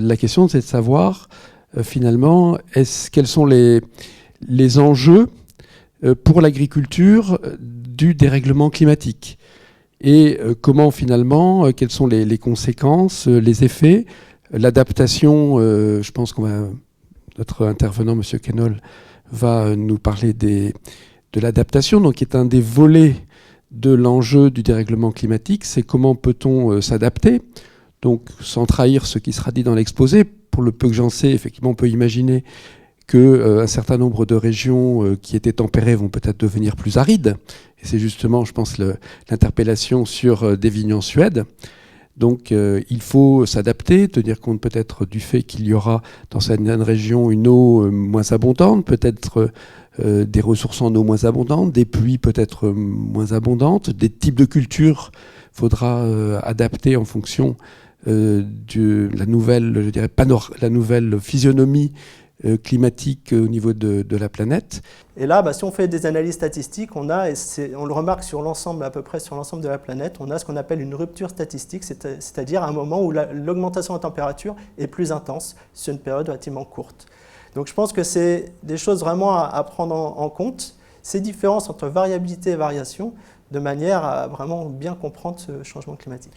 la question, c'est de savoir, finalement, quels sont les enjeux pour l'agriculture du dérèglement climatique et comment, finalement, quelles sont les conséquences, les effets, l'adaptation. Je pense notre intervenant, M. Quennol, va nous parler de l'adaptation, donc qui est un des volets de l'enjeu du dérèglement climatique. C'est comment peut-on s'adapter, donc sans trahir ce qui sera dit dans l'exposé. Pour le peu que j'en sais, effectivement, on peut imaginer qu'un certain nombre de régions qui étaient tempérées vont peut-être devenir plus arides. Et c'est justement, je pense, l'interpellation sur Dévignon en Suède. Donc il faut s'adapter, tenir compte peut-être du fait qu'il y aura dans certaines régions une eau moins abondante, peut-être des ressources en eau moins abondantes, des pluies peut-être moins abondantes, des types de cultures faudra adapter en fonction de la nouvelle, je dirais, la nouvelle physionomie climatique au niveau de la planète. Et là, si on fait des analyses statistiques, on le remarque sur l'ensemble, à peu près sur l'ensemble de la planète, on a ce qu'on appelle une rupture statistique, c'est-à-dire un moment où l'augmentation de la température est plus intense sur une période relativement courte. Donc je pense que c'est des choses vraiment à prendre en compte, ces différences entre variabilité et variation, de manière à vraiment bien comprendre ce changement climatique.